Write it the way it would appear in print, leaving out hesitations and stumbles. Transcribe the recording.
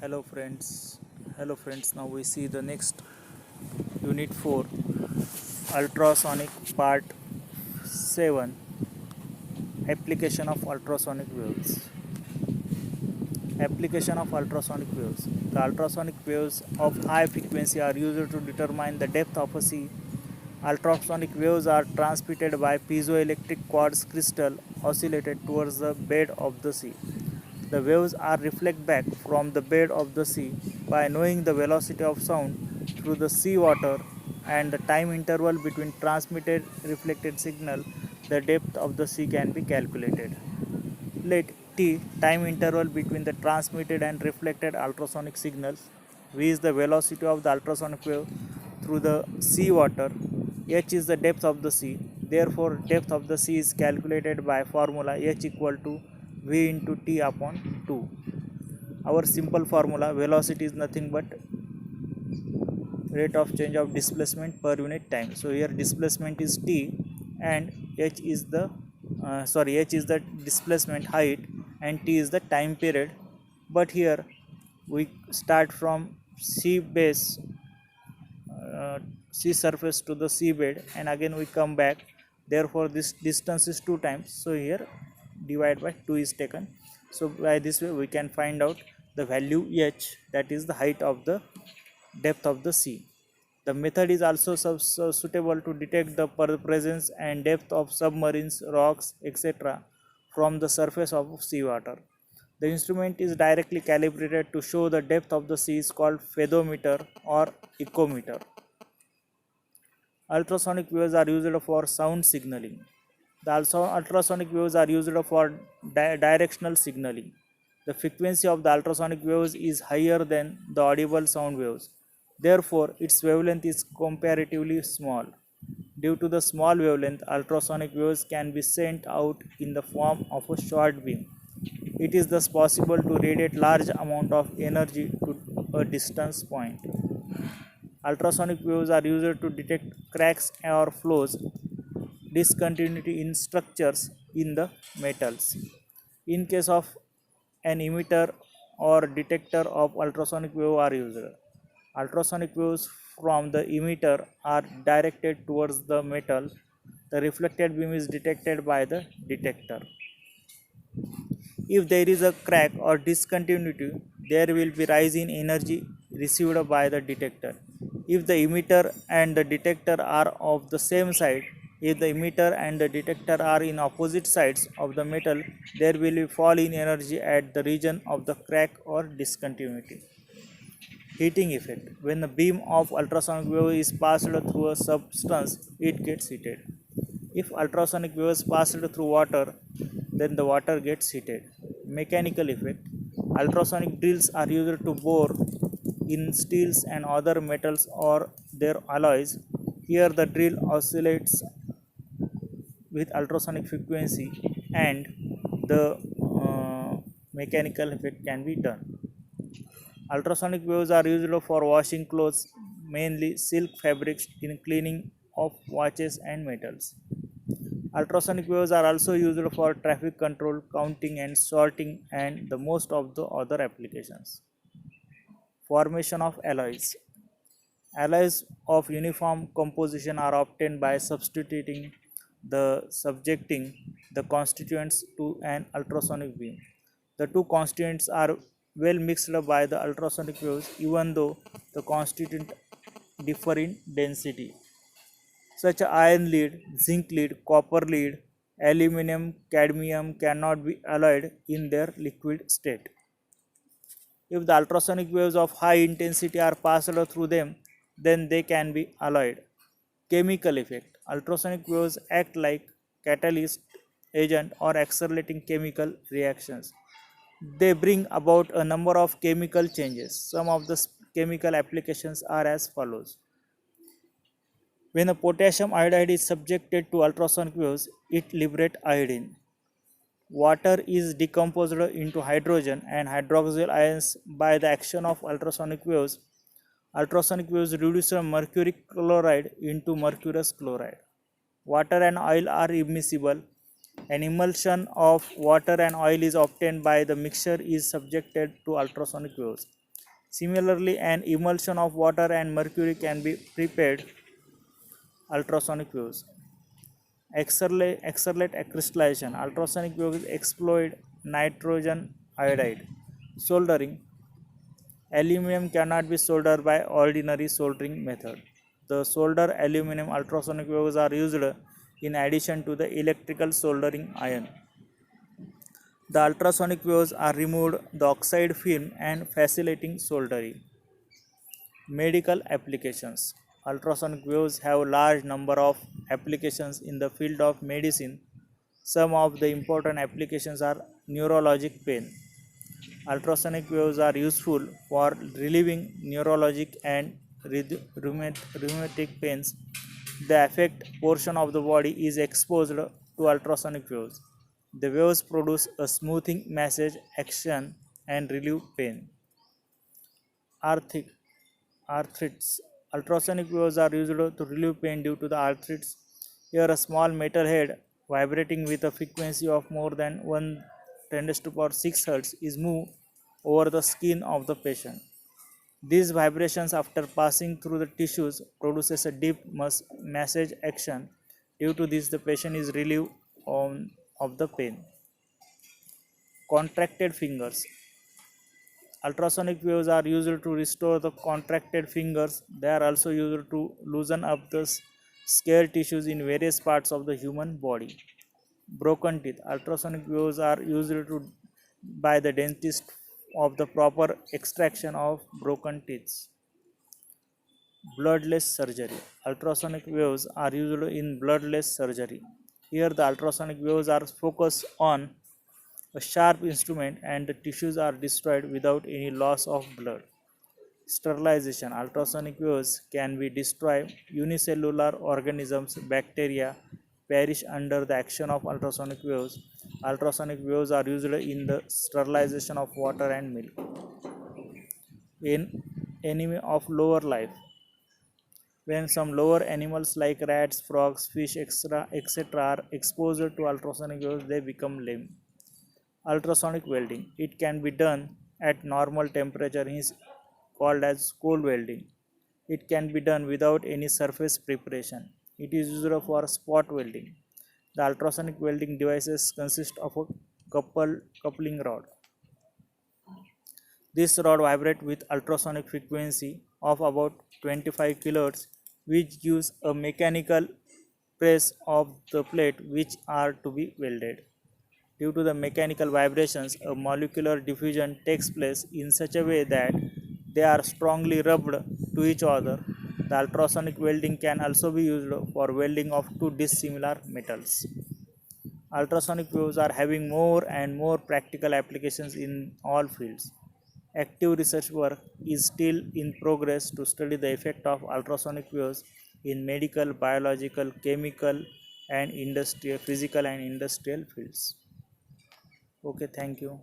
Hello friends, now we see the next unit 4 ultrasonic part 7 application of ultrasonic waves. Application of ultrasonic waves. The ultrasonic waves of high frequency are used to determine the depth of a sea. Ultrasonic waves are transmitted by piezoelectric quartz crystal oscillated towards the bed of the sea. The waves are reflected back from the bed of the sea. By knowing the velocity of sound through the sea water and the time interval between transmitted reflected signal, the depth of the sea can be calculated. Let T, time interval between the transmitted and reflected ultrasonic signals. V is the velocity of the ultrasonic wave through the sea water. H is the depth of the sea. Therefore, depth of the sea is calculated by formula H equal to V into T upon 2. Our simple formula, velocity is nothing but rate of change of displacement per unit time. So here displacement is T and H is the displacement height and T is the time period. But here we start from sea base, sea surface to the seabed, and again we come back. Therefore this distance is 2 times, so here divide by 2 is taken. So by this way we can find out the value H, that is the height of the depth of the sea. The method is also suitable to detect the presence and depth of submarines, rocks, etc. from the surface of seawater. The instrument is directly calibrated to show the depth of the sea is called fathometer or echometer. Ultrasonic waves are used for sound signaling. The ultrasonic waves are used for directional signaling. The frequency of the ultrasonic waves is higher than the audible sound waves. Therefore, its wavelength is comparatively small. Due to the small wavelength, ultrasonic waves can be sent out in the form of a short beam. It is thus possible to radiate large amount of energy to a distance point. Ultrasonic waves are used to detect cracks or flaws, discontinuity in structures in the metals. In case of an emitter or detector of ultrasonic wave are used. Ultrasonic waves from the emitter are directed towards the metal. The reflected beam is detected by the detector. If there is a crack or discontinuity, there will be rise in energy received by the detector. If the emitter and the detector are of the same side, if the emitter and the detector are in opposite sides of the metal, there will be fall in energy at the region of the crack or discontinuity. Heating effect. When the beam of ultrasonic wave is passed through a substance, it gets heated. If ultrasonic waves passed through water, then the water gets heated. Mechanical effect. Ultrasonic drills are used to bore in steels and other metals or their alloys. Here the drill oscillates with ultrasonic frequency and the mechanical effect can be done. Ultrasonic waves are used for washing clothes, mainly silk fabrics, in cleaning of watches and metals. Ultrasonic waves are also used for traffic control, counting and sorting, and the most of the other applications. Formation of alloys. Alloys of uniform composition are obtained by subjecting the constituents to an ultrasonic beam. The two constituents are well mixed by the ultrasonic waves, even though the constituents differ in density. Such as iron lead, zinc lead, copper lead, aluminum, cadmium cannot be alloyed in their liquid state. If the ultrasonic waves of high intensity are passed through them, then they can be alloyed. Chemical effect. Ultrasonic waves act like catalyst agent or accelerating chemical reactions. They bring about a number of chemical changes. Some of the chemical applications are as follows. When a potassium iodide is subjected to ultrasonic waves, it liberates iodine. Water is decomposed into hydrogen and hydroxyl ions by the action of ultrasonic waves. Ultrasonic waves reduce mercury chloride into mercurous chloride. Water and oil are immiscible. An emulsion of water and oil is obtained by the mixture is subjected to ultrasonic waves. Similarly, an emulsion of water and mercury can be prepared ultrasonic waves. Accelerate crystallization. Ultrasonic waves exploit nitrogen iodide. Soldering. Aluminum cannot be soldered by ordinary soldering method. The solder aluminum ultrasonic waves are used in addition to the electrical soldering iron. The ultrasonic waves are removed the oxide film and facilitating soldering. Medical applications. Ultrasonic waves have a large number of applications in the field of medicine. Some of the important applications are neurologic pain. Ultrasonic waves are useful for relieving neurologic and rheumatic pains. The affect portion of the body is exposed to ultrasonic waves. The waves produce a smoothing massage action and relieve pain. Arthritis. Arthritis. Ultrasonic waves are used to relieve pain due to the arthritis. Here, a small metal head vibrating with a frequency of more than 1 10 to the power 6 Hz is moved over the skin of the patient. These vibrations, after passing through the tissues, produces a deep massage action. Due to this, the patient is relieved of the pain. Contracted fingers. Ultrasonic waves are used to restore the contracted fingers. They are also used to loosen up the scar tissues in various parts of the human body. Broken teeth. Ultrasonic waves are used by the dentist of the proper extraction of broken teeth. Bloodless surgery. Ultrasonic waves are used in bloodless surgery. Here the ultrasonic waves are focused on a sharp instrument and the tissues are destroyed without any loss of blood. Sterilization. Ultrasonic waves can be destroy unicellular organisms, bacteria perish under the action of ultrasonic waves. Ultrasonic waves are used in the sterilization of water and milk. In enemy of lower life. When some lower animals like rats, frogs, fish, etc. are exposed to ultrasonic waves, they become lame. Ultrasonic welding. It can be done at normal temperature, is called as cold welding. It can be done without any surface preparation. It is used for spot welding. The ultrasonic welding devices consist of a coupling rod. This rod vibrates with ultrasonic frequency of about 25 kHz, which gives a mechanical press of the plate which are to be welded. Due to the mechanical vibrations, a molecular diffusion takes place in such a way that they are strongly rubbed to each other. The ultrasonic welding can also be used for welding of two dissimilar metals. Ultrasonic waves are having more and more practical applications in all fields. Active research work is still in progress to study the effect of ultrasonic waves in medical, biological, chemical, and industrial, physical and industrial fields. Okay, thank you.